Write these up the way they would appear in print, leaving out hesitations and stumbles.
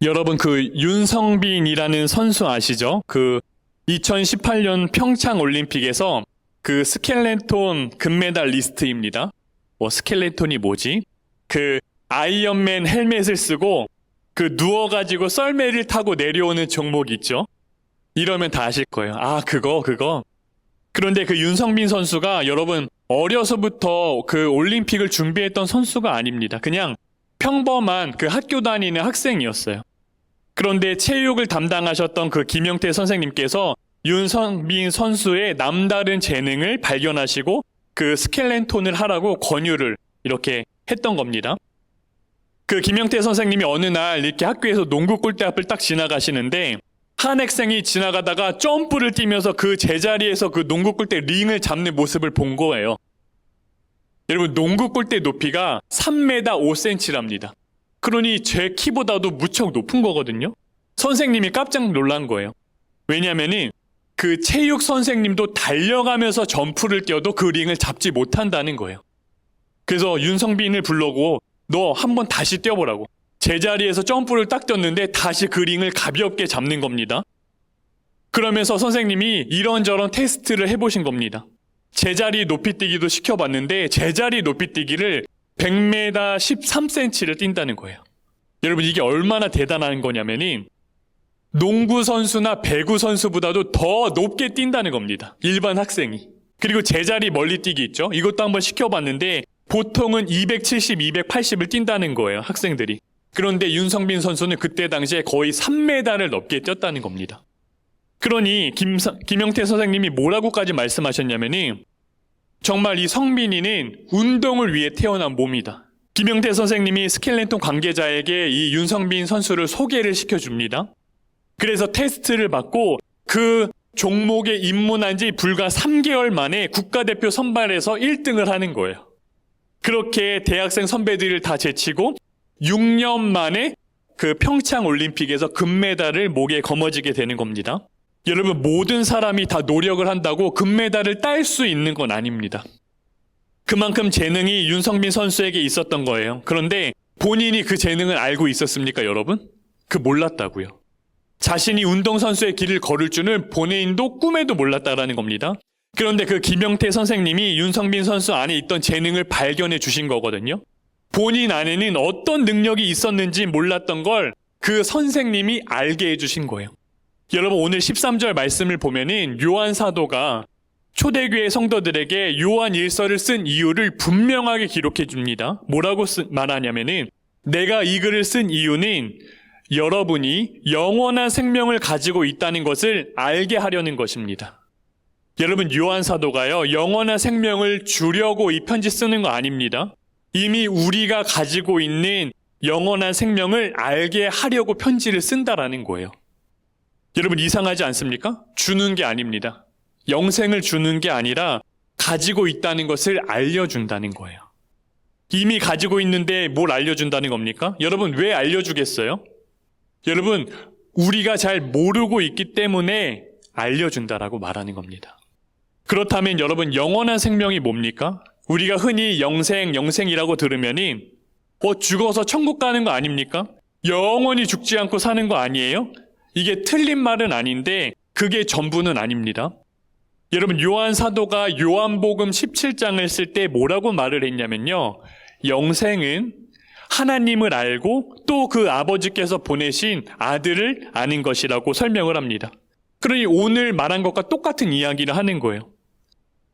여러분 그 윤성빈이라는 선수 아시죠? 그 2018년 평창 올림픽에서 그 스켈레톤 금메달 리스트입니다. 스켈레톤이 뭐지? 그 아이언맨 헬멧을 쓰고 그 누워가지고 썰매를 타고 내려오는 종목 있죠? 이러면 다 아실 거예요. 아, 그거. 그런데 그 윤성빈 선수가 여러분 어려서부터 그 올림픽을 준비했던 선수가 아닙니다. 그냥 평범한 그 학교 다니는 학생이었어요. 그런데 체육을 담당하셨던 그 김영태 선생님께서 윤성빈 선수의 남다른 재능을 발견하시고 그 스켈레톤을 하라고 권유를 이렇게 했던 겁니다. 그 김영태 선생님이 어느 날 이렇게 학교에서 농구 골대 앞을 딱 지나가시는데 한 학생이 지나가다가 점프를 뛰면서 그 제자리에서 그 농구 골대 링을 잡는 모습을 본 거예요. 여러분 농구 골대 높이가 3m 5cm랍니다. 그러니 제 키보다도 무척 높은 거거든요. 선생님이 깜짝 놀란 거예요. 왜냐면은 그 체육 선생님도 달려가면서 점프를 뛰어도 그 링을 잡지 못한다는 거예요. 그래서 윤성빈을 불러고 너 한번 다시 뛰어보라고. 제자리에서 점프를 딱 뛰었는데 다시 그 링을 가볍게 잡는 겁니다. 그러면서 선생님이 이런저런 테스트를 해보신 겁니다. 제자리 높이뛰기도 시켜봤는데 제자리 높이뛰기를 100m 13cm를 뛴다는 거예요. 여러분 이게 얼마나 대단한 거냐면은 농구 선수나 배구 선수보다도 더 높게 뛴다는 겁니다. 일반 학생이. 그리고 제자리 멀리뛰기 있죠. 이것도 한번 시켜봤는데 보통은 270, 280을 뛴다는 거예요. 학생들이. 그런데 윤성빈 선수는 그때 당시에 거의 3m를 넘게 뛰었다는 겁니다. 그러니 김영태 선생님이 뭐라고까지 말씀하셨냐면은 정말 이 성빈이는 운동을 위해 태어난 몸이다. 김영태 선생님이 스켈레톤 관계자에게 이 윤성빈 선수를 소개를 시켜줍니다. 그래서 테스트를 받고 그 종목에 입문한 지 불과 3개월 만에 국가대표 선발에서 1등을 하는 거예요. 그렇게 대학생 선배들을 다 제치고 6년 만에 그 평창 올림픽에서 금메달을 목에 거머쥐게 되는 겁니다. 여러분 모든 사람이 다 노력을 한다고 금메달을 딸 수 있는 건 아닙니다. 그만큼 재능이 윤성빈 선수에게 있었던 거예요. 그런데 본인이 그 재능을 알고 있었습니까, 여러분? 몰랐다고요. 자신이 운동선수의 길을 걸을 줄은 본인도 꿈에도 몰랐다라는 겁니다. 그런데 그 김영태 선생님이 윤성빈 선수 안에 있던 재능을 발견해 주신 거거든요. 본인 안에는 어떤 능력이 있었는지 몰랐던 걸 그 선생님이 알게 해주신 거예요. 여러분 오늘 13절 말씀을 보면은 요한 사도가 초대교회 성도들에게 요한 일서를 쓴 이유를 분명하게 기록해 줍니다. 뭐라고 말하냐면은 내가 이 글을 쓴 이유는 여러분이 영원한 생명을 가지고 있다는 것을 알게 하려는 것입니다. 여러분 요한 사도가요 영원한 생명을 주려고 이 편지 쓰는 거 아닙니다. 이미 우리가 가지고 있는 영원한 생명을 알게 하려고 편지를 쓴다라는 거예요. 여러분 이상하지 않습니까? 주는 게 아닙니다. 영생을 주는 게 아니라 가지고 있다는 것을 알려준다는 거예요. 이미 가지고 있는데 뭘 알려준다는 겁니까? 여러분 왜 알려주겠어요? 여러분 우리가 잘 모르고 있기 때문에 알려준다라고 말하는 겁니다. 그렇다면 여러분 영원한 생명이 뭡니까? 우리가 흔히 영생이라고 들으면은 죽어서 천국 가는 거 아닙니까? 영원히 죽지 않고 사는 거 아니에요? 이게 틀린 말은 아닌데 그게 전부는 아닙니다. 여러분 요한 사도가 요한복음 17장을 쓸 때 뭐라고 말을 했냐면요. 영생은 하나님을 알고 또 그 아버지께서 보내신 아들을 아는 것이라고 설명을 합니다. 그러니 오늘 말한 것과 똑같은 이야기를 하는 거예요.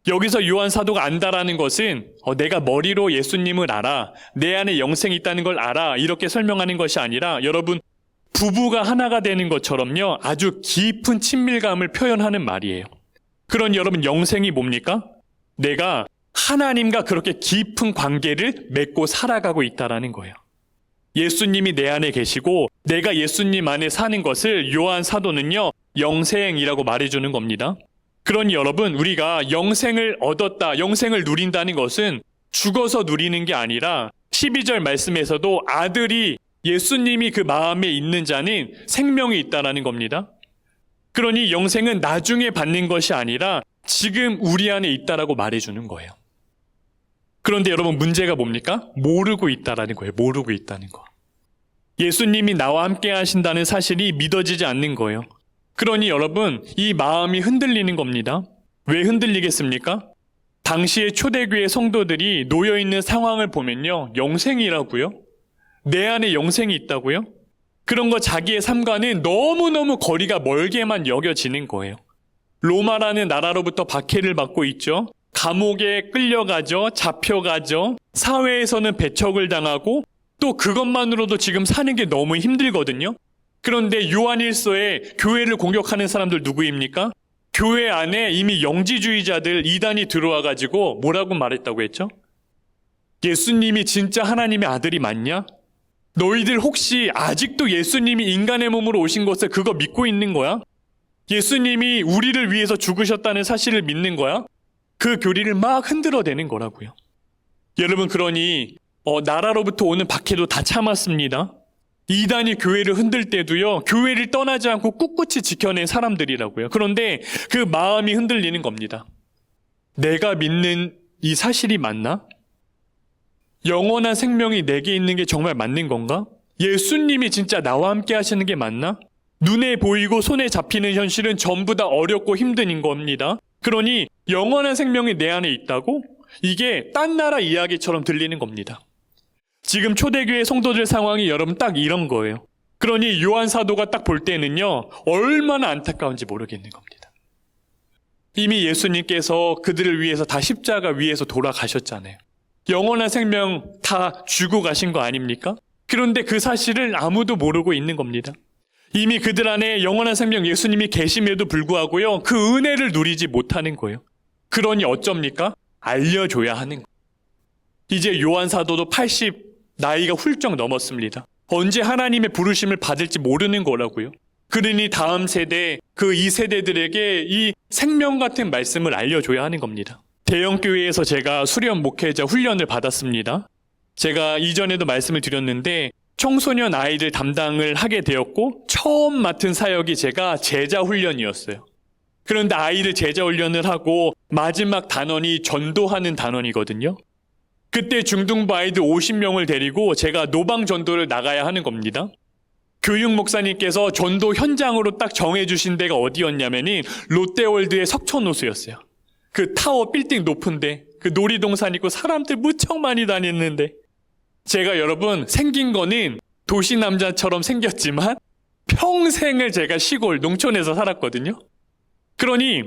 여기서 요한 사도가 안다라는 것은 내가 머리로 예수님을 알아, 내 안에 영생이 있다는 걸 알아 이렇게 설명하는 것이 아니라 여러분 부부가 하나가 되는 것처럼요 아주 깊은 친밀감을 표현하는 말이에요. 그런 여러분 영생이 뭡니까? 내가 하나님과 그렇게 깊은 관계를 맺고 살아가고 있다라는 거예요. 예수님이 내 안에 계시고 내가 예수님 안에 사는 것을 요한 사도는요 영생이라고 말해주는 겁니다. 그러니 여러분 우리가 영생을 얻었다, 영생을 누린다는 것은 죽어서 누리는 게 아니라 12절 말씀에서도 아들이 예수님이 그 마음에 있는 자는 생명이 있다라는 겁니다. 그러니 영생은 나중에 받는 것이 아니라 지금 우리 안에 있다라고 말해주는 거예요. 그런데 여러분 문제가 뭡니까? 모르고 있다라는 거예요. 모르고 있다는 거. 예수님이 나와 함께 하신다는 사실이 믿어지지 않는 거예요. 그러니 여러분, 이 마음이 흔들리는 겁니다. 왜 흔들리겠습니까? 당시의 초대교회 성도들이 놓여있는 상황을 보면요, 영생이라고요? 내 안에 영생이 있다고요? 그런 거 자기의 삶과는 너무너무 거리가 멀게만 여겨지는 거예요. 로마라는 나라로부터 박해를 받고 있죠. 감옥에 끌려가죠. 잡혀가죠. 사회에서는 배척을 당하고 또 그것만으로도 지금 사는 게 너무 힘들거든요. 그런데 요한일서에 교회를 공격하는 사람들 누구입니까? 교회 안에 이미 영지주의자들 이단이 들어와가지고 뭐라고 말했다고 했죠? 예수님이 진짜 하나님의 아들이 맞냐? 너희들 혹시 아직도 예수님이 인간의 몸으로 오신 것을 그거 믿고 있는 거야? 예수님이 우리를 위해서 죽으셨다는 사실을 믿는 거야? 그 교리를 막 흔들어대는 거라고요. 여러분, 그러니 나라로부터 오는 박해도 다 참았습니다. 이단이 교회를 흔들 때도요, 교회를 떠나지 않고 꿋꿋이 지켜낸 사람들이라고요. 그런데 그 마음이 흔들리는 겁니다. 내가 믿는 이 사실이 맞나? 영원한 생명이 내게 있는 게 정말 맞는 건가? 예수님이 진짜 나와 함께 하시는 게 맞나? 눈에 보이고 손에 잡히는 현실은 전부 다 어렵고 힘든 겁니다. 그러니 영원한 생명이 내 안에 있다고? 이게 딴 나라 이야기처럼 들리는 겁니다. 지금 초대교회 성도들 상황이 여러분 딱 이런 거예요. 그러니 요한 사도가 딱 볼 때는요, 얼마나 안타까운지 모르겠는 겁니다. 이미 예수님께서 그들을 위해서 다 십자가 위에서 돌아가셨잖아요. 영원한 생명 다 주고 가신 거 아닙니까? 그런데 그 사실을 아무도 모르고 있는 겁니다. 이미 그들 안에 영원한 생명 예수님이 계심에도 불구하고요, 그 은혜를 누리지 못하는 거예요. 그러니 어쩝니까? 알려줘야 하는 거예요. 이제 요한 사도도 80 나이가 훌쩍 넘었습니다. 언제 하나님의 부르심을 받을지 모르는 거라고요. 그러니 다음 세대, 그 이 세대들에게 이 생명 같은 말씀을 알려줘야 하는 겁니다. 대형교회에서 제가 수련 목회자 훈련을 받았습니다. 제가 이전에도 말씀을 드렸는데 청소년 아이들 담당을 하게 되었고 처음 맡은 사역이 제가 제자 훈련이었어요. 그런데 아이들 제자 훈련을 하고 마지막 단원이 전도하는 단원이거든요. 그때 중등부 아이들 50명을 데리고 제가 노방 전도를 나가야 하는 겁니다. 교육 목사님께서 전도 현장으로 딱 정해주신 데가 어디였냐면은 롯데월드의 석촌호수였어요. 그 타워 빌딩 높은데, 그 놀이동산 있고 사람들 무척 많이 다녔는데, 제가 여러분 생긴 거는 도시 남자처럼 생겼지만 평생을 제가 시골 농촌에서 살았거든요. 그러니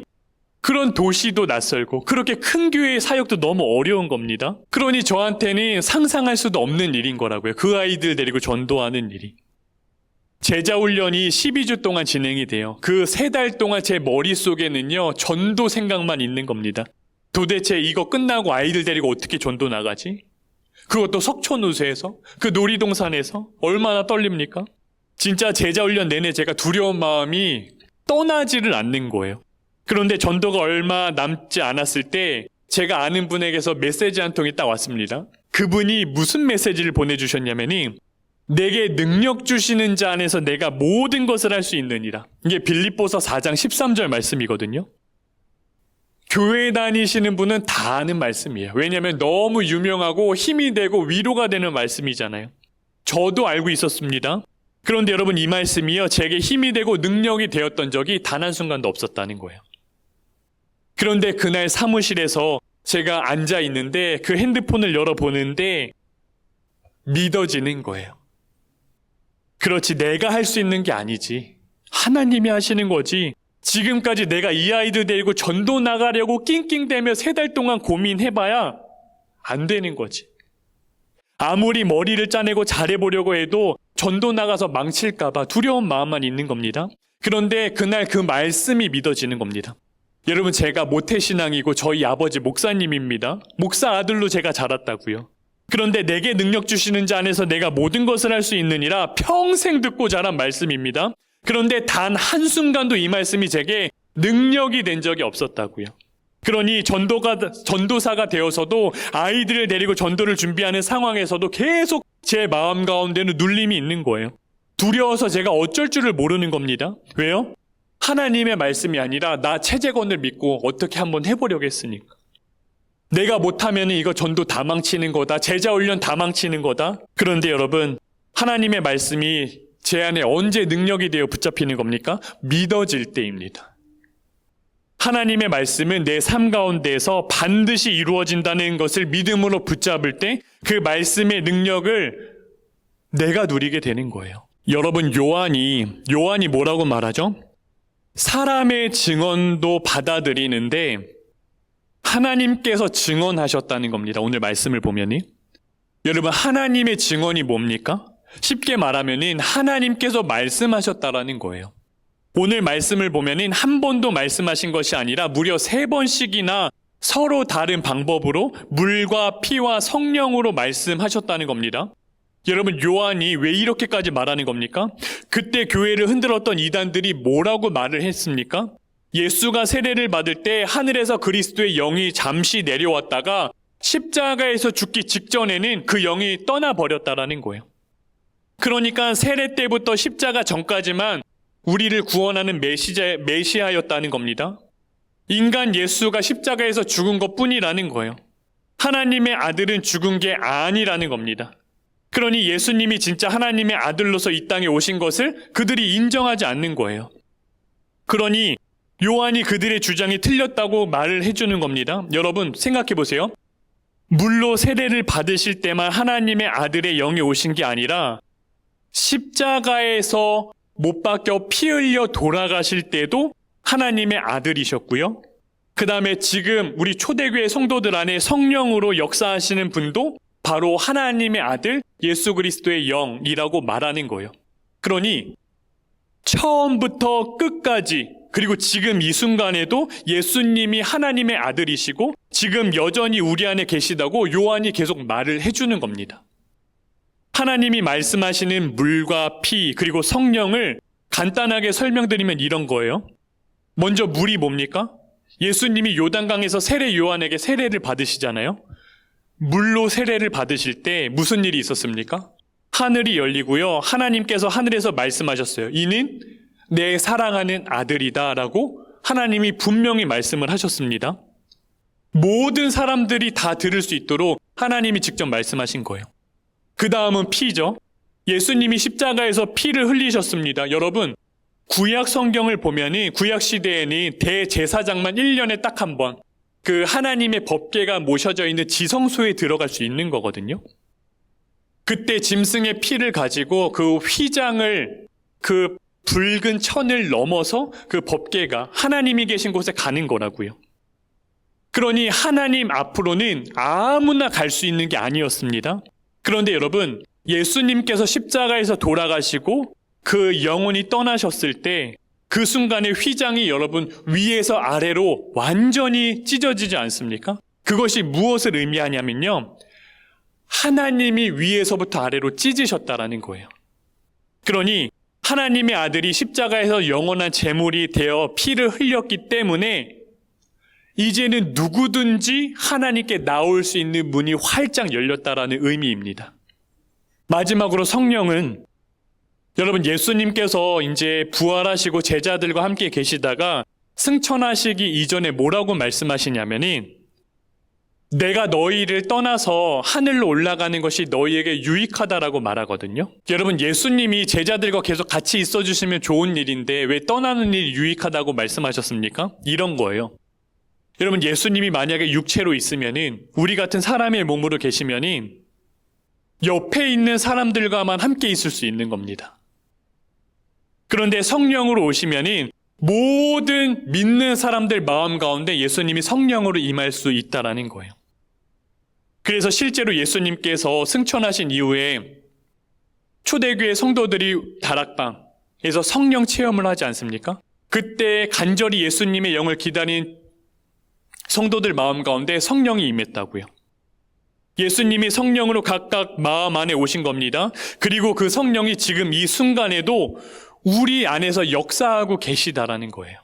그런 도시도 낯설고 그렇게 큰 교회의 사역도 너무 어려운 겁니다. 그러니 저한테는 상상할 수도 없는 일인 거라고요. 그 아이들 데리고 전도하는 일이. 제자훈련이 12주 동안 진행이 돼요. 그 3달 동안 제 머릿속에는요, 전도 생각만 있는 겁니다. 도대체 이거 끝나고 아이들 데리고 어떻게 전도 나가지? 그것도 석촌호수에서, 그 놀이동산에서 얼마나 떨립니까? 진짜 제자훈련 내내 제가 두려운 마음이 떠나지를 않는 거예요. 그런데 전도가 얼마 남지 않았을 때 제가 아는 분에게서 메시지 한 통이 딱 왔습니다. 그분이 무슨 메시지를 보내주셨냐면은 내게 능력 주시는 자 안에서 내가 모든 것을 할 수 있느니라. 이게 빌립보서 4장 13절 말씀이거든요. 교회 다니시는 분은 다 아는 말씀이에요. 왜냐하면 너무 유명하고 힘이 되고 위로가 되는 말씀이잖아요. 저도 알고 있었습니다. 그런데 여러분, 이 말씀이요, 제게 힘이 되고 능력이 되었던 적이 단 한순간도 없었다는 거예요. 그런데 그날 사무실에서 제가 앉아 있는데 그 핸드폰을 열어보는데 믿어지는 거예요. 그렇지, 내가 할 수 있는 게 아니지. 하나님이 하시는 거지. 지금까지 내가 이 아이들 데리고 전도 나가려고 낑낑대며 3달 동안 고민해봐야 안 되는 거지. 아무리 머리를 짜내고 잘해보려고 해도 전도 나가서 망칠까봐 두려운 마음만 있는 겁니다. 그런데 그날 그 말씀이 믿어지는 겁니다. 여러분, 제가 모태신앙이고 저희 아버지 목사님입니다. 목사 아들로 제가 자랐다고요. 그런데 내게 능력 주시는 자 안에서 내가 모든 것을 할 수 있느니라 평생 듣고 자란 말씀입니다. 그런데 단 한순간도 이 말씀이 제게 능력이 된 적이 없었다고요. 그러니 전도사가 되어서도 아이들을 데리고 전도를 준비하는 상황에서도 계속 제 마음 가운데는 눌림이 있는 거예요. 두려워서 제가 어쩔 줄을 모르는 겁니다. 왜요? 하나님의 말씀이 아니라 나 최재건을 믿고 어떻게 한번 해보려고 했으니까. 내가 못하면 이거 전도 다 망치는 거다. 제자훈련 다 망치는 거다. 그런데 여러분, 하나님의 말씀이 제 안에 언제 능력이 되어 붙잡히는 겁니까? 믿어질 때입니다. 하나님의 말씀은 내 삶 가운데에서 반드시 이루어진다는 것을 믿음으로 붙잡을 때 그 말씀의 능력을 내가 누리게 되는 거예요. 여러분, 요한이 뭐라고 말하죠? 사람의 증언도 받아들이는데 하나님께서 증언하셨다는 겁니다. 오늘 말씀을 보면은. 여러분, 하나님의 증언이 뭡니까? 쉽게 말하면은 하나님께서 말씀하셨다라는 거예요. 오늘 말씀을 보면은 한 번도 말씀하신 것이 아니라 무려 3번씩이나 서로 다른 방법으로 물과 피와 성령으로 말씀하셨다는 겁니다. 여러분, 요한이 왜 이렇게까지 말하는 겁니까? 그때 교회를 흔들었던 이단들이 뭐라고 말을 했습니까? 예수가 세례를 받을 때 하늘에서 그리스도의 영이 잠시 내려왔다가 십자가에서 죽기 직전에는 그 영이 떠나버렸다라는 거예요. 그러니까 세례 때부터 십자가 전까지만 우리를 구원하는 메시아였다는 겁니다. 인간 예수가 십자가에서 죽은 것뿐이라는 거예요. 하나님의 아들은 죽은 게 아니라는 겁니다. 그러니 예수님이 진짜 하나님의 아들로서 이 땅에 오신 것을 그들이 인정하지 않는 거예요. 그러니 요한이 그들의 주장이 틀렸다고 말을 해주는 겁니다. 여러분, 생각해 보세요. 물로 세례를 받으실 때만 하나님의 아들의 영이 오신 게 아니라 십자가에서 못 박혀 피 흘려 돌아가실 때도 하나님의 아들이셨고요. 그 다음에 지금 우리 초대교회 성도들 안에 성령으로 역사하시는 분도 바로 하나님의 아들 예수 그리스도의 영이라고 말하는 거예요. 그러니 처음부터 끝까지, 그리고 지금 이 순간에도 예수님이 하나님의 아들이시고 지금 여전히 우리 안에 계시다고 요한이 계속 말을 해주는 겁니다. 하나님이 말씀하시는 물과 피 그리고 성령을 간단하게 설명드리면 이런 거예요. 먼저 물이 뭡니까? 예수님이 요단강에서 세례 요한에게 세례를 받으시잖아요. 물로 세례를 받으실 때 무슨 일이 있었습니까? 하늘이 열리고요. 하나님께서 하늘에서 말씀하셨어요. 이는 내 사랑하는 아들이다 라고 하나님이 분명히 말씀을 하셨습니다. 모든 사람들이 다 들을 수 있도록 하나님이 직접 말씀하신 거예요. 그 다음은 피죠. 예수님이 십자가에서 피를 흘리셨습니다. 여러분, 구약 성경을 보면은 구약 시대에는 대제사장만 1년에 딱 한 번 그 하나님의 법궤가 모셔져 있는 지성소에 들어갈 수 있는 거거든요. 그때 짐승의 피를 가지고 그 휘장을, 그 붉은 천을 넘어서 그 법궤가 하나님이 계신 곳에 가는 거라고요. 그러니 하나님 앞으로는 아무나 갈 수 있는 게 아니었습니다. 그런데 여러분, 예수님께서 십자가에서 돌아가시고 그 영혼이 떠나셨을 때 그 순간에 휘장이 여러분 위에서 아래로 완전히 찢어지지 않습니까? 그것이 무엇을 의미하냐면요, 하나님이 위에서부터 아래로 찢으셨다라는 거예요. 그러니 하나님의 아들이 십자가에서 영원한 제물이 되어 피를 흘렸기 때문에 이제는 누구든지 하나님께 나올 수 있는 문이 활짝 열렸다라는 의미입니다. 마지막으로 성령은, 여러분, 예수님께서 이제 부활하시고 제자들과 함께 계시다가 승천하시기 이전에 뭐라고 말씀하시냐면은, 내가 너희를 떠나서 하늘로 올라가는 것이 너희에게 유익하다라고 말하거든요. 여러분, 예수님이 제자들과 계속 같이 있어주시면 좋은 일인데 왜 떠나는 일이 유익하다고 말씀하셨습니까? 이런 거예요. 여러분, 예수님이 만약에 육체로 있으면은, 우리 같은 사람의 몸으로 계시면은 옆에 있는 사람들과만 함께 있을 수 있는 겁니다. 그런데 성령으로 오시면은 모든 믿는 사람들 마음 가운데 예수님이 성령으로 임할 수 있다라는 거예요. 그래서 실제로 예수님께서 승천하신 이후에 초대교회 성도들이 다락방에서 성령 체험을 하지 않습니까? 그때 간절히 예수님의 영을 기다린 성도들 마음 가운데 성령이 임했다고요. 예수님이 성령으로 각각 마음 안에 오신 겁니다. 그리고 그 성령이 지금 이 순간에도 우리 안에서 역사하고 계시다라는 거예요.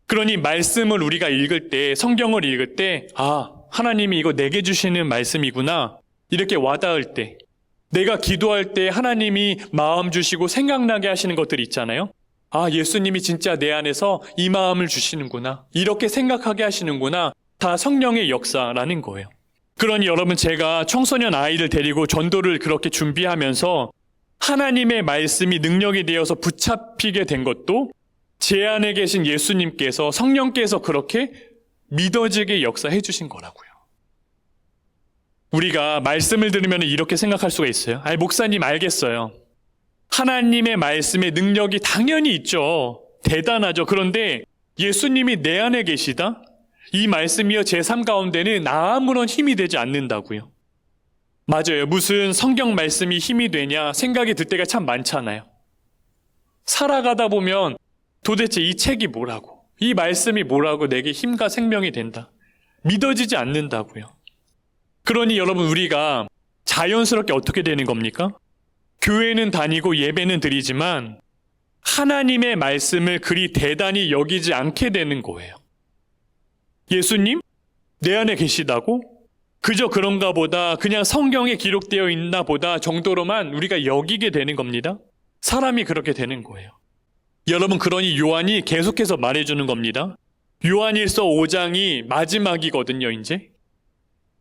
그러니 말씀을 우리가 읽을 때, 성경을 읽을 때, 아, 하나님이 이거 내게 주시는 말씀이구나, 이렇게 와닿을 때, 내가 기도할 때 하나님이 마음 주시고 생각나게 하시는 것들 있잖아요. 아, 예수님이 진짜 내 안에서 이 마음을 주시는구나, 이렇게 생각하게 하시는구나, 다 성령의 역사라는 거예요. 그러니 여러분, 제가 청소년 아이를 데리고 전도를 그렇게 준비하면서 하나님의 말씀이 능력이 되어서 붙잡히게 된 것도 제 안에 계신 예수님께서, 성령께서 그렇게 믿어지게 역사해 주신 거라고요. 우리가 말씀을 들으면 이렇게 생각할 수가 있어요. 목사님 알겠어요. 하나님의 말씀에 능력이 당연히 있죠. 대단하죠. 그런데 예수님이 내 안에 계시다? 이 말씀이여 제 삶 가운데는 아무런 힘이 되지 않는다고요. 맞아요. 무슨 성경 말씀이 힘이 되냐 생각이 들 때가 참 많잖아요. 살아가다 보면 도대체 이 책이 뭐라고, 이 말씀이 뭐라고 내게 힘과 생명이 된다. 믿어지지 않는다고요. 그러니 여러분, 우리가 자연스럽게 어떻게 되는 겁니까? 교회는 다니고 예배는 드리지만 하나님의 말씀을 그리 대단히 여기지 않게 되는 거예요. 예수님? 내 안에 계시다고? 그저 그런가 보다, 그냥 성경에 기록되어 있나 보다 정도로만 우리가 여기게 되는 겁니다. 사람이 그렇게 되는 거예요. 여러분, 그러니 요한이 계속해서 말해주는 겁니다. 요한일서 5장이 마지막이거든요, 이제.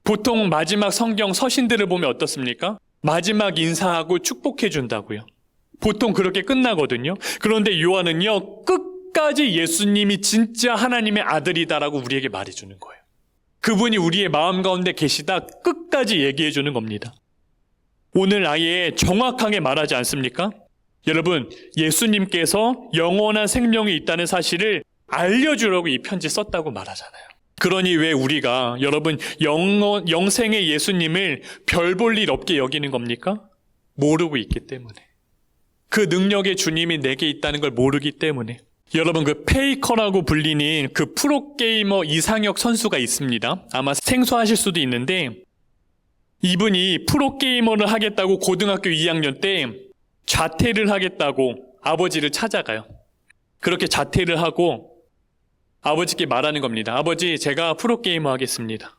보통 마지막 성경 서신들을 보면 어떻습니까? 마지막 인사하고 축복해 준다고요. 보통 그렇게 끝나거든요. 그런데 요한은요, 끝까지 예수님이 진짜 하나님의 아들이다라고 우리에게 말해주는 거예요. 그분이 우리의 마음 가운데 계시다 끝까지 얘기해 주는 겁니다. 오늘 아예 정확하게 말하지 않습니까? 여러분, 예수님께서 영원한 생명이 있다는 사실을 알려주려고 이 편지 썼다고 말하잖아요. 그러니 왜 우리가 여러분 영생의 예수님을 별 볼 일 없게 여기는 겁니까? 모르고 있기 때문에. 그 능력의 주님이 내게 있다는 걸 모르기 때문에. 여러분, 그 페이커라고 불리는 그 프로게이머 이상혁 선수가 있습니다. 아마 생소하실 수도 있는데, 이분이 프로게이머를 하겠다고 고등학교 2학년 때 자퇴를 하겠다고 아버지를 찾아가요. 그렇게 자퇴를 하고 아버지께 말하는 겁니다. 아버지, 제가 프로게이머 하겠습니다.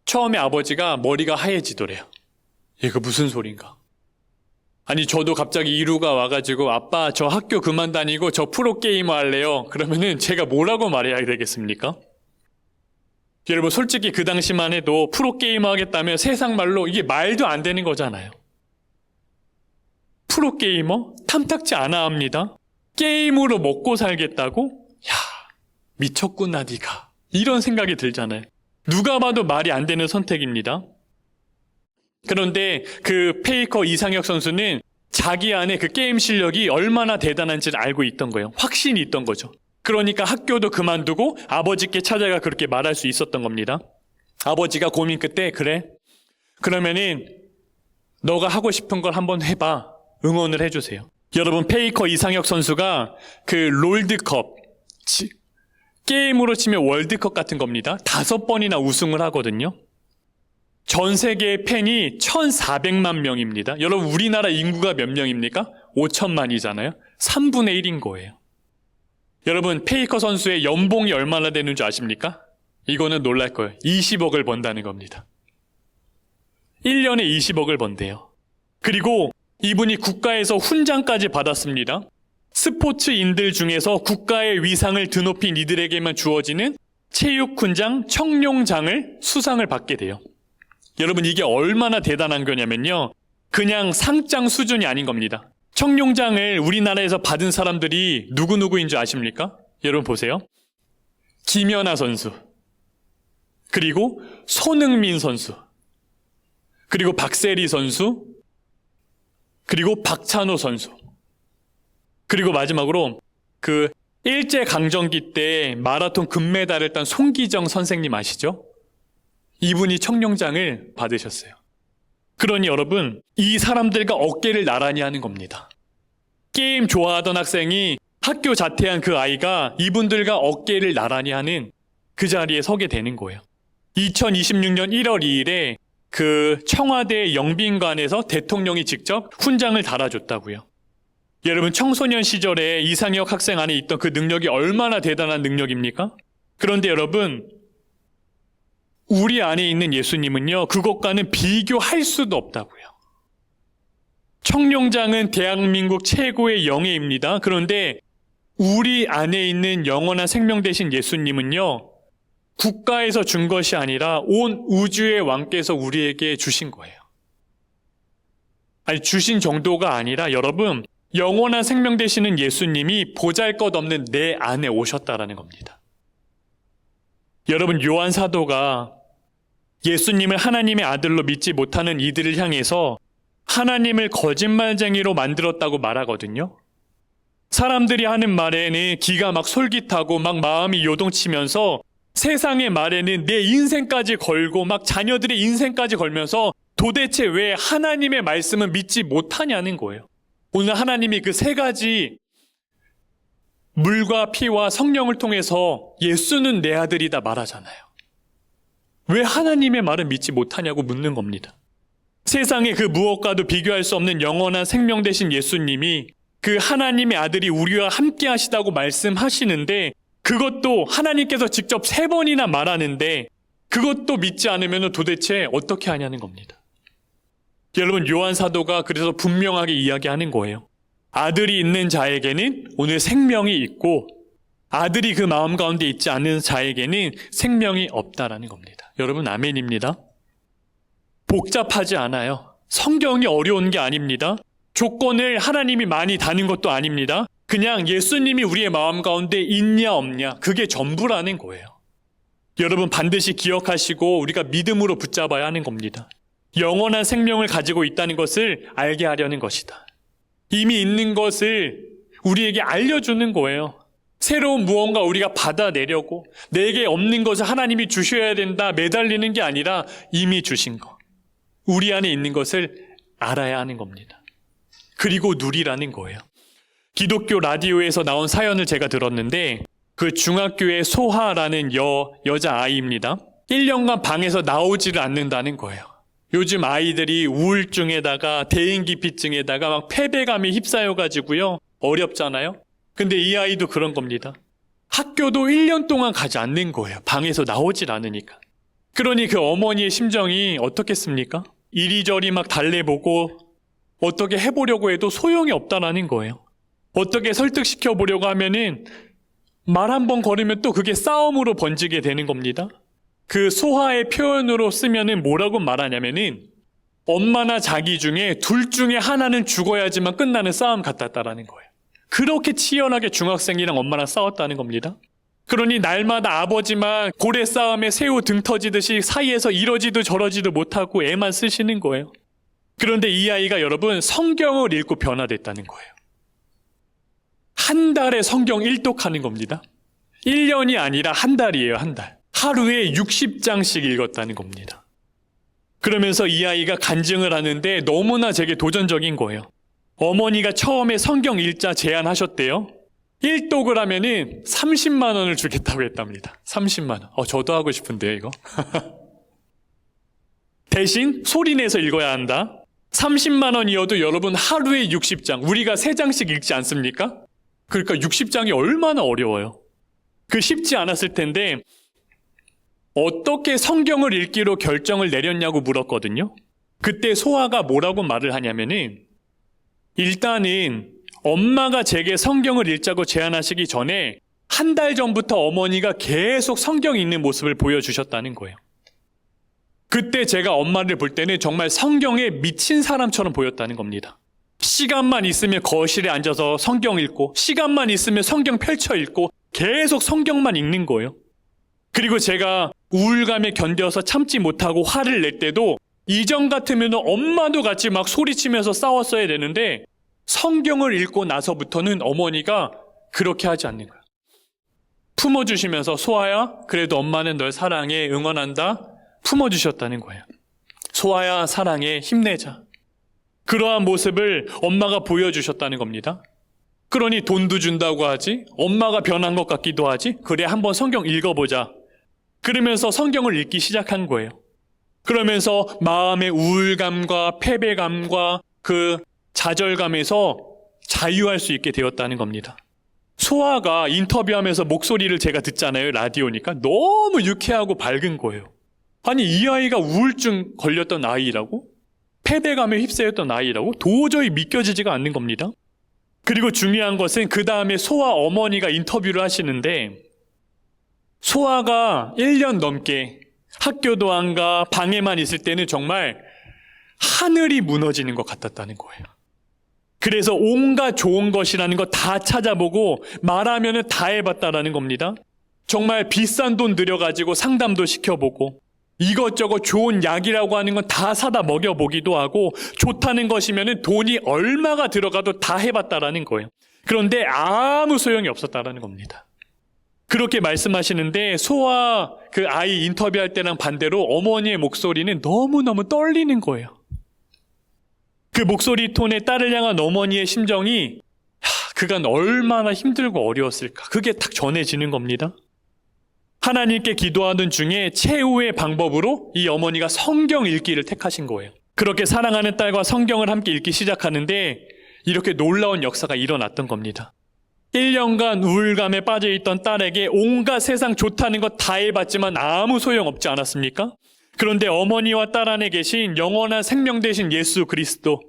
처음에 아버지가 머리가 하얘지더래요. 이거 무슨 소린가? 아니, 저도 갑자기 이루가 와가지고 아빠, 저 학교 그만 다니고 저 프로게이머 할래요. 그러면은 제가 뭐라고 말해야 되겠습니까? 여러분, 솔직히 그 당시만 해도 프로게이머 하겠다면 세상 말로 이게 말도 안 되는 거잖아요. 프로게이머? 탐탁지 않아 합니다. 게임으로 먹고 살겠다고? 야, 미쳤구나 네가. 이런 생각이 들잖아요. 누가 봐도 말이 안 되는 선택입니다. 그런데 그 페이커 이상혁 선수는 자기 안에 그 게임 실력이 얼마나 대단한지를 알고 있던 거예요. 확신이 있던 거죠. 그러니까 학교도 그만두고 아버지께 찾아가 그렇게 말할 수 있었던 겁니다. 아버지가 고민 끝에, 그래? 그러면은 너가 하고 싶은 걸 한번 해봐. 응원을 해주세요. 여러분, 페이커 이상혁 선수가 그 롤드컵, 게임으로 치면 월드컵 같은 겁니다. 5번이나 우승을 하거든요. 전 세계의 팬이 1,400만 명입니다. 여러분, 우리나라 인구가 몇 명입니까? 5천만이잖아요. 3분의 1인 거예요. 여러분, 페이커 선수의 연봉이 얼마나 되는 줄 아십니까? 이거는 놀랄 거예요. 20억을 번다는 겁니다. 1년에 20억을 번대요. 그리고 이분이 국가에서 훈장까지 받았습니다. 스포츠인들 중에서 국가의 위상을 드높인 이들에게만 주어지는 체육훈장 청룡장을 수상을 받게 돼요. 여러분, 이게 얼마나 대단한 거냐면요, 그냥 상장 수준이 아닌 겁니다. 청룡장을 우리나라에서 받은 사람들이 누구누구인 줄 아십니까? 여러분 보세요. 김연아 선수, 그리고 손흥민 선수, 그리고 박세리 선수, 그리고 박찬호 선수, 그리고 마지막으로 그 일제강점기 때 마라톤 금메달을 딴 송기정 선생님 아시죠? 이분이 청룡장을 받으셨어요. 그러니 여러분, 이 사람들과 어깨를 나란히 하는 겁니다. 게임 좋아하던 학생이 학교 자퇴한 그 아이가 이분들과 어깨를 나란히 하는 그 자리에 서게 되는 거예요. 2026년 1월 2일에 그 청와대 영빈관에서 대통령이 직접 훈장을 달아줬다고요. 여러분, 청소년 시절에 이상혁 학생 안에 있던 그 능력이 얼마나 대단한 능력입니까? 그런데 여러분, 우리 안에 있는 예수님은요, 그것과는 비교할 수도 없다고요. 청룡장은 대한민국 최고의 영예입니다. 그런데 우리 안에 있는 영원한 생명 되신 예수님은요, 국가에서 준 것이 아니라 온 우주의 왕께서 우리에게 주신 거예요. 아니, 주신 정도가 아니라 여러분, 영원한 생명 되시는 예수님이 보잘것없는 내 안에 오셨다라는 겁니다. 여러분, 요한 사도가 예수님을 하나님의 아들로 믿지 못하는 이들을 향해서 하나님을 거짓말쟁이로 만들었다고 말하거든요. 사람들이 하는 말에는 기가 막 솔깃하고 막 마음이 요동치면서 세상의 말에는 내 인생까지 걸고 막 자녀들의 인생까지 걸면서 도대체 왜 하나님의 말씀을 믿지 못하냐는 거예요. 오늘 하나님이 그 세 가지 물과 피와 성령을 통해서 예수는 내 아들이다 말하잖아요. 왜 하나님의 말을 믿지 못하냐고 묻는 겁니다. 세상의 그 무엇과도 비교할 수 없는 영원한 생명 되신 예수님이 그 하나님의 아들이 우리와 함께 하시다고 말씀하시는데 그것도 하나님께서 직접 3번이나 말하는데 그것도 믿지 않으면 도대체 어떻게 하냐는 겁니다. 여러분, 요한 사도가 그래서 분명하게 이야기하는 거예요. 아들이 있는 자에게는 오늘 생명이 있고 아들이 그 마음 가운데 있지 않은 자에게는 생명이 없다라는 겁니다. 여러분, 아멘입니다. 복잡하지 않아요. 성경이 어려운 게 아닙니다. 조건을 하나님이 많이 다는 것도 아닙니다. 그냥 예수님이 우리의 마음 가운데 있냐 없냐, 그게 전부라는 거예요. 여러분, 반드시 기억하시고 우리가 믿음으로 붙잡아야 하는 겁니다. 영원한 생명을 가지고 있다는 것을 알게 하려는 것이다. 이미 있는 것을 우리에게 알려주는 거예요. 새로운 무언가 우리가 받아내려고 내게 없는 것을 하나님이 주셔야 된다 매달리는 게 아니라 이미 주신 것, 우리 안에 있는 것을 알아야 하는 겁니다. 그리고 누리라는 거예요. 기독교 라디오에서 나온 사연을 제가 들었는데 그 중학교의 소하라는 여자아이입니다. 1년간 방에서 나오지를 않는다는 거예요. 요즘 아이들이 우울증에다가 대인기피증에다가 막 패배감이 휩싸여가지고요. 어렵잖아요. 근데 이 아이도 그런 겁니다. 학교도 1년 동안 가지 않는 거예요. 방에서 나오질 않으니까. 그러니 그 어머니의 심정이 어떻겠습니까? 이리저리 막 달래보고 어떻게 해보려고 해도 소용이 없다라는 거예요. 어떻게 설득시켜 보려고 하면은 말 한 번 걸으면 또 그게 싸움으로 번지게 되는 겁니다. 그 소화의 표현으로 쓰면은 뭐라고 말하냐면은 엄마나 자기 중에 둘 중에 하나는 죽어야지만 끝나는 싸움 같았다라는 거예요. 그렇게 치열하게 중학생이랑 엄마랑 싸웠다는 겁니다. 그러니 날마다 아버지만 고래 싸움에 새우 등 터지듯이 사이에서 이러지도 저러지도 못하고 애만 쓰시는 거예요. 그런데 이 아이가 여러분 성경을 읽고 변화됐다는 거예요. 한 달에 성경 1독하는 겁니다. 1년이 아니라 한 달이에요, 한 달. 하루에 60장씩 읽었다는 겁니다. 그러면서 이 아이가 간증을 하는데 너무나 제게 도전적인 거예요. 어머니가 처음에 성경 읽자 제안하셨대요. 1독을 하면은 30만 원을 주겠다고 했답니다. 30만 원. 저도 하고 싶은데요, 이거. 대신 소리내서 읽어야 한다. 30만 원이어도 여러분 하루에 60장. 우리가 3장씩 읽지 않습니까? 그러니까 60장이 얼마나 어려워요. 그 쉽지 않았을 텐데 어떻게 성경을 읽기로 결정을 내렸냐고 물었거든요. 그때 소아가 뭐라고 말을 하냐면은 일단은 엄마가 제게 성경을 읽자고 제안하시기 전에 한 달 전부터 어머니가 계속 성경 읽는 모습을 보여주셨다는 거예요. 그때 제가 엄마를 볼 때는 정말 성경에 미친 사람처럼 보였다는 겁니다. 시간만 있으면 거실에 앉아서 성경 읽고 시간만 있으면 성경 펼쳐 읽고 계속 성경만 읽는 거예요. 그리고 제가 우울감에 견뎌서 참지 못하고 화를 낼 때도 이전 같으면 엄마도 같이 막 소리치면서 싸웠어야 되는데 성경을 읽고 나서부터는 어머니가 그렇게 하지 않는 거예요. 품어주시면서 소아야, 그래도 엄마는 널 사랑해, 응원한다. 품어주셨다는 거예요. 소아야, 사랑해, 힘내자. 그러한 모습을 엄마가 보여주셨다는 겁니다. 그러니 돈도 준다고 하지, 엄마가 변한 것 같기도 하지, 그래 한번 성경 읽어보자. 그러면서 성경을 읽기 시작한 거예요. 그러면서 마음의 우울감과 패배감과 그 좌절감에서 자유할 수 있게 되었다는 겁니다. 소아가 인터뷰하면서 목소리를 제가 듣잖아요. 라디오니까 너무 유쾌하고 밝은 거예요. 아니, 이 아이가 우울증 걸렸던 아이라고? 패배감에 휩싸였던 아이라고? 도저히 믿겨지지가 않는 겁니다. 그리고 중요한 것은 그 다음에 소아 어머니가 인터뷰를 하시는데 소아가 1년 넘게 학교도 안 가, 방에만 있을 때는 정말 하늘이 무너지는 것 같았다는 거예요. 그래서 온갖 좋은 것이라는 거 다 찾아보고 말하면은 다 해봤다라는 겁니다. 정말 비싼 돈 들여가지고 상담도 시켜보고 이것저것 좋은 약이라고 하는 건 다 사다 먹여보기도 하고 좋다는 것이면은 돈이 얼마가 들어가도 다 해봤다라는 거예요. 그런데 아무 소용이 없었다라는 겁니다. 그렇게 말씀하시는데 소아 그 아이 인터뷰할 때랑 반대로 어머니의 목소리는 너무너무 떨리는 거예요. 그 목소리 톤에 딸을 향한 어머니의 심정이 그간 얼마나 힘들고 어려웠을까, 그게 딱 전해지는 겁니다. 하나님께 기도하던 중에 최후의 방법으로 이 어머니가 성경 읽기를 택하신 거예요. 그렇게 사랑하는 딸과 성경을 함께 읽기 시작하는데 이렇게 놀라운 역사가 일어났던 겁니다. 1년간 우울감에 빠져있던 딸에게 온갖 세상 좋다는 것 다 해봤지만 아무 소용없지 않았습니까? 그런데 어머니와 딸 안에 계신 영원한 생명 되신 예수 그리스도,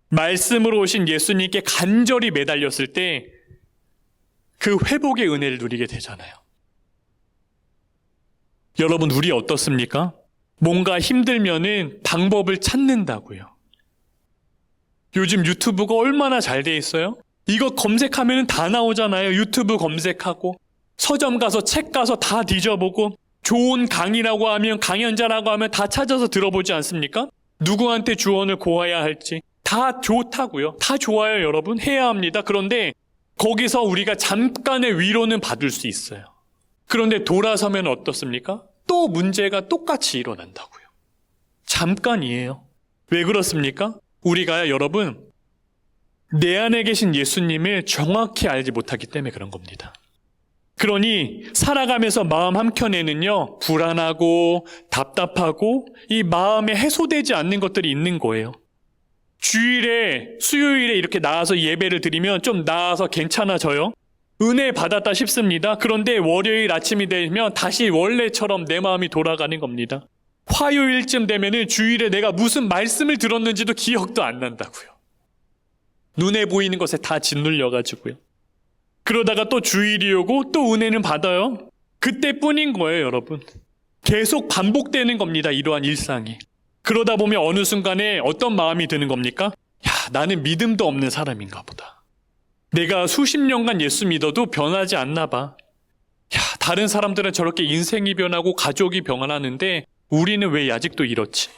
말씀으로 오신 예수님께 간절히 매달렸을 때 그 회복의 은혜를 누리게 되잖아요. 여러분, 우리 어떻습니까? 뭔가 힘들면은 방법을 찾는다고요. 요즘 유튜브가 얼마나 잘 돼 있어요? 이거 검색하면 다 나오잖아요. 유튜브 검색하고 서점 가서 책 가서 다 뒤져보고 좋은 강의라고 하면, 강연자라고 하면 다 찾아서 들어보지 않습니까? 누구한테 조언을 구해야 할지 다 좋다고요. 다 좋아요, 여러분. 해야 합니다. 그런데 거기서 우리가 잠깐의 위로는 받을 수 있어요. 그런데 돌아서면 어떻습니까? 또 문제가 똑같이 일어난다고요. 잠깐이에요. 왜 그렇습니까? 우리가 여러분, 내 안에 계신 예수님을 정확히 알지 못하기 때문에 그런 겁니다. 그러니 살아가면서 마음 한켠에는요, 불안하고 답답하고 이 마음에 해소되지 않는 것들이 있는 거예요. 주일에, 수요일에 이렇게 나와서 예배를 드리면 좀 나아서 괜찮아져요. 은혜 받았다 싶습니다. 그런데 월요일 아침이 되면 다시 원래처럼 내 마음이 돌아가는 겁니다. 화요일쯤 되면은 주일에 내가 무슨 말씀을 들었는지도 기억도 안 난다고요. 눈에 보이는 것에 다 짓눌려가지고요. 그러다가 또 주일이 오고 또 은혜는 받아요. 그때뿐인 거예요, 여러분. 계속 반복되는 겁니다, 이러한 일상이. 그러다 보면 어느 순간에 어떤 마음이 드는 겁니까? 야, 나는 믿음도 없는 사람인가 보다. 내가 수십 년간 예수 믿어도 변하지 않나 봐. 야, 다른 사람들은 저렇게 인생이 변하고 가족이 변하는데 우리는 왜 아직도 이렇지?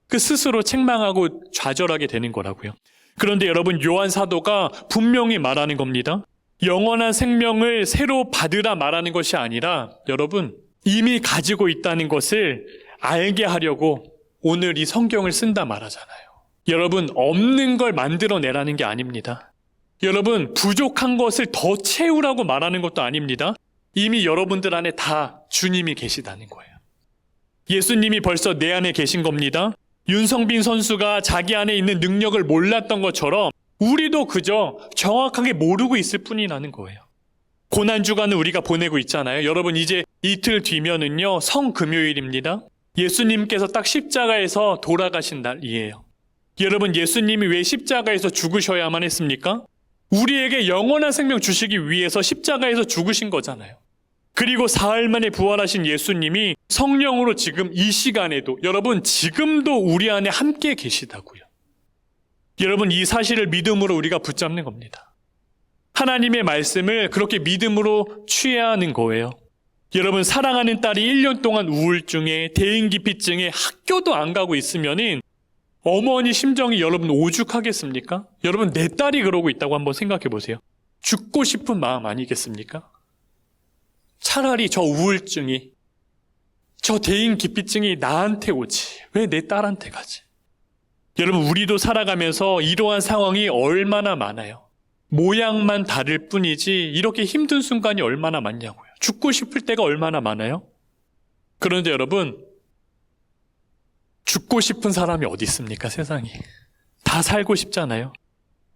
그 스스로 책망하고 좌절하게 되는 거라고요. 그런데 여러분, 요한 사도가 분명히 말하는 겁니다. 영원한 생명을 새로 받으라 말하는 것이 아니라 여러분, 이미 가지고 있다는 것을 알게 하려고 오늘 이 성경을 쓴다 말하잖아요. 여러분, 없는 걸 만들어내라는 게 아닙니다. 여러분, 부족한 것을 더 채우라고 말하는 것도 아닙니다. 이미 여러분들 안에 다 주님이 계시다는 거예요. 예수님이 벌써 내 안에 계신 겁니다. 윤성빈 선수가 자기 안에 있는 능력을 몰랐던 것처럼 우리도 그저 정확하게 모르고 있을 뿐이라는 거예요. 고난주간을 우리가 보내고 있잖아요. 여러분, 이제 이틀 뒤면은요, 성금요일입니다. 예수님께서 딱 십자가에서 돌아가신 날이에요. 여러분, 예수님이 왜 십자가에서 죽으셔야만 했습니까? 우리에게 영원한 생명 주시기 위해서 십자가에서 죽으신 거잖아요. 그리고 사흘 만에 부활하신 예수님이 성령으로 지금 이 시간에도, 여러분, 지금도 우리 안에 함께 계시다고요. 여러분, 이 사실을 믿음으로 우리가 붙잡는 겁니다. 하나님의 말씀을 그렇게 믿음으로 취해야 하는 거예요. 여러분, 사랑하는 딸이 1년 동안 우울증에, 대인기피증에 학교도 안 가고 있으면은 어머니 심정이 여러분 오죽하겠습니까? 여러분, 내 딸이 그러고 있다고 한번 생각해 보세요. 죽고 싶은 마음 아니겠습니까? 차라리 저 우울증이, 저 대인기피증이 나한테 오지, 왜 내 딸한테 가지? 여러분, 우리도 살아가면서 이러한 상황이 얼마나 많아요. 모양만 다를 뿐이지 이렇게 힘든 순간이 얼마나 많냐고요. 죽고 싶을 때가 얼마나 많아요. 그런데 여러분, 죽고 싶은 사람이 어디 있습니까, 세상에. 다 살고 싶잖아요.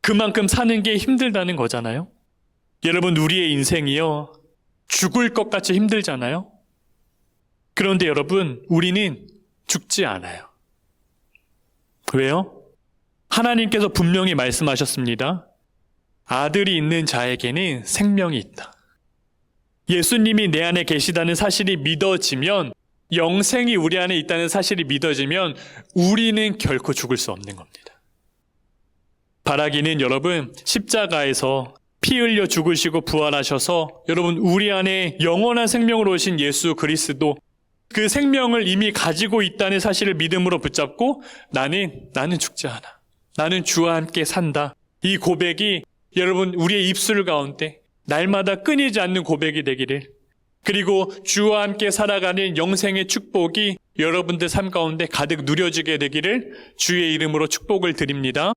그만큼 사는 게 힘들다는 거잖아요. 여러분, 우리의 인생이요, 죽을 것 같이 힘들잖아요. 그런데 여러분, 우리는 죽지 않아요. 왜요? 하나님께서 분명히 말씀하셨습니다. 아들이 있는 자에게는 생명이 있다. 예수님이 내 안에 계시다는 사실이 믿어지면 영생이 우리 안에 있다는 사실이 믿어지면 우리는 결코 죽을 수 없는 겁니다. 바라기는 여러분 십자가에서 피 흘려 죽으시고 부활하셔서 여러분 우리 안에 영원한 생명으로 오신 예수 그리스도 그 생명을 이미 가지고 있다는 사실을 믿음으로 붙잡고 나는 죽지 않아. 나는 주와 함께 산다. 이 고백이 여러분 우리의 입술 가운데 날마다 끊이지 않는 고백이 되기를, 그리고 주와 함께 살아가는 영생의 축복이 여러분들 삶 가운데 가득 누려지게 되기를 주의 이름으로 축복을 드립니다.